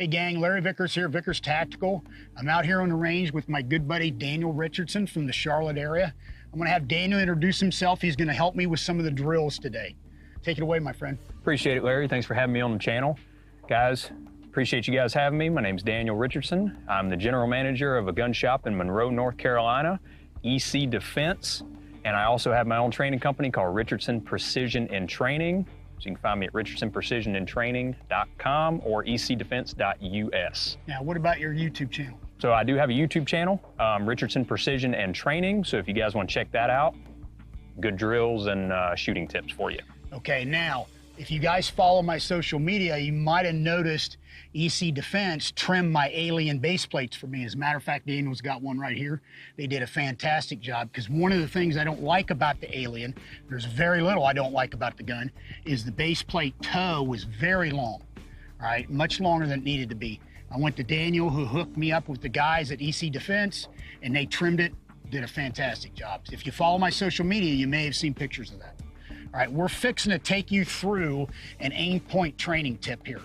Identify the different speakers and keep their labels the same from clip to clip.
Speaker 1: Hey gang, Larry Vickers here, Vickers Tactical. I'm out here on the range with my good buddy Daniel Richardson from the Charlotte area. I'm gonna have Daniel introduce himself. He's gonna help me with some of the drills today. Take it away, my friend.
Speaker 2: Appreciate it, Larry. Thanks for having me on the channel. Guys, appreciate you guys having me. My name's Daniel Richardson. I'm the general manager of a gun shop in Monroe, North Carolina, EC Defense, and I also have my own training company called Richardson Precision and Training. So you can find me at richardsonprecisionandtraining.com or ecdefense.us.
Speaker 1: Now, what about your YouTube channel?
Speaker 2: So I do have a YouTube channel, Richardson Precision and Training. So if you guys want to check that out, good drills and shooting tips for you.
Speaker 1: Okay, now, if you guys follow my social media, you might have noticed EC Defense trimmed my Alien base plates for me. As a matter of fact, Daniel's got one right here. They did a fantastic job, because one of the things I don't like about the Alien, there's very little I don't like about the gun, is the base plate toe was very long, all right? Much longer than it needed to be. I went to Daniel, who hooked me up with the guys at EC Defense, and they trimmed it, did a fantastic job. If you follow my social media, you may have seen pictures of that. All right, we're fixing to take you through an Aimpoint training tip here.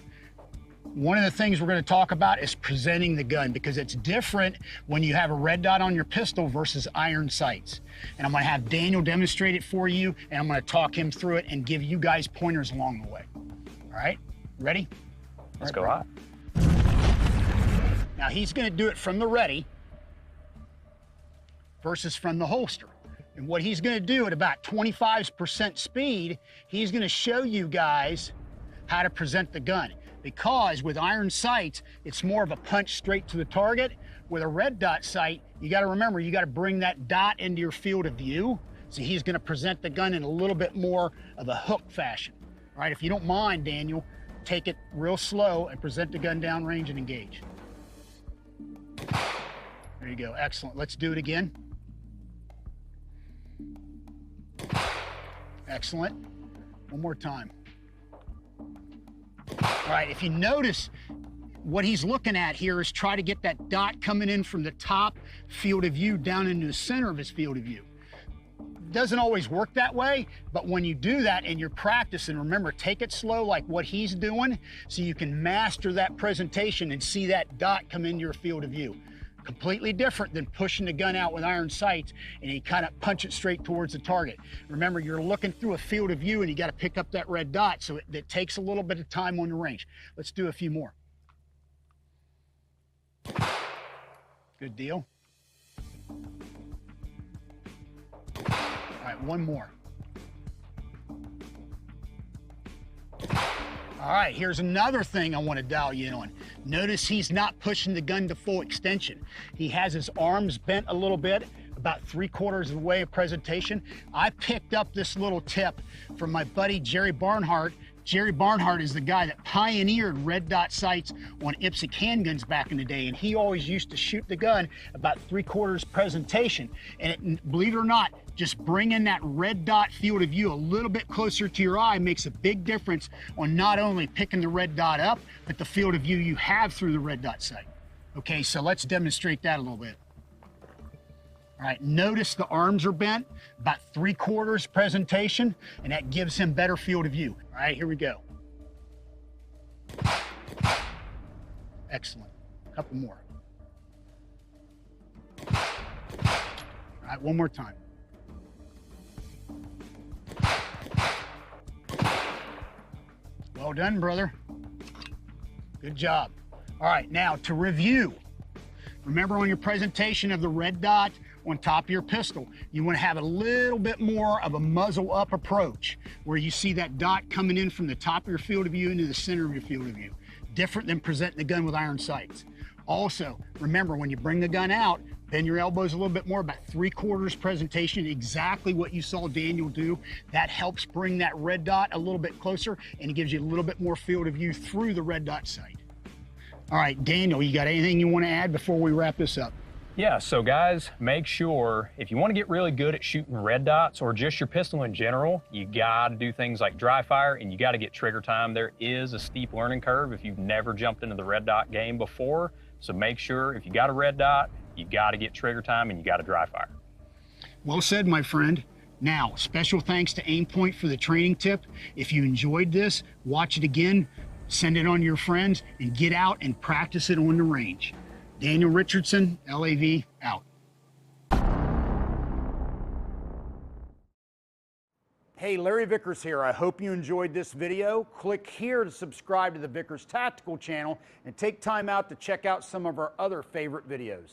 Speaker 1: One of the things we're going to talk about is presenting the gun, because it's different when you have a red dot on your pistol versus iron sights. And I'm going to have Daniel demonstrate it for you, and I'm going to talk him through it and give you guys pointers along the way. All right, ready?
Speaker 2: Let's go hot.
Speaker 1: Now he's going to do it from the ready versus from the holster. And what he's going to do at about 25% speed, he's going to show you guys how to present the gun. Because with iron sights, it's more of a punch straight to the target. With a red dot sight, you got to remember, you got to bring that dot into your field of view. So he's going to present the gun in a little bit more of a hook fashion. All right, if you don't mind, Daniel, take it real slow and present the gun downrange and engage. There you go, excellent. Let's do it again. Excellent. One more time. All right, if you notice, what he's looking at here is try to get that dot coming in from the top field of view down into the center of his field of view. Doesn't always work that way, but when you do that and you're practicing, remember, take it slow like what he's doing so you can master that presentation and see that dot come into your field of view. Completely different than pushing the gun out with iron sights and you kind of punch it straight towards the target. Remember, you're looking through a field of view and you got to pick up that red dot, so it takes a little bit of time on the range. Let's do a few more. Good deal. All right, one more. All right, here's another thing I want to dial you in on. Notice he's not pushing the gun to full extension. He has his arms bent a little bit, about 3/4 of the way of presentation. I picked up this little tip from my buddy Jerry Barnhart. Jerry Barnhart is the guy that pioneered red dot sights on IPSC handguns back in the day, and he always used to shoot the gun about 3/4 presentation. And believe it or not, just bringing that red dot field of view a little bit closer to your eye makes a big difference on not only picking the red dot up, but the field of view you have through the red dot sight. Okay, so let's demonstrate that a little bit. All right, notice the arms are bent, about 3/4 presentation, and that gives him better field of view. All right, here we go. Excellent. A couple more. All right, one more time. Well done, brother. Good job. All right, now to review. Remember, on your presentation of the red dot on top of your pistol, you want to have a little bit more of a muzzle up approach where you see that dot coming in from the top of your field of view into the center of your field of view. Different than presenting the gun with iron sights. Also, remember, when you bring the gun out, bend your elbows a little bit more, about 3/4 presentation, exactly what you saw Daniel do. That helps bring that red dot a little bit closer, and it gives you a little bit more field of view through the red dot sight. All right, Daniel, you got anything you want to add before we wrap this up?
Speaker 2: Yeah, so guys, make sure if you want to get really good at shooting red dots or just your pistol in general, you got to do things like dry fire and you got to get trigger time. There is a steep learning curve if you've never jumped into the red dot game before. So make sure if you got a red dot, you got to get trigger time and you got to dry fire.
Speaker 1: Well said, my friend. Now, special thanks to Aimpoint for the training tip. If you enjoyed this, watch it again. send it on to your friends, and get out and practice it on the range. Daniel Richardson, LAV, out. Hey, Larry Vickers here. I hope you enjoyed this video. Click here to subscribe to the Vickers Tactical channel and take time out to check out some of our other favorite videos.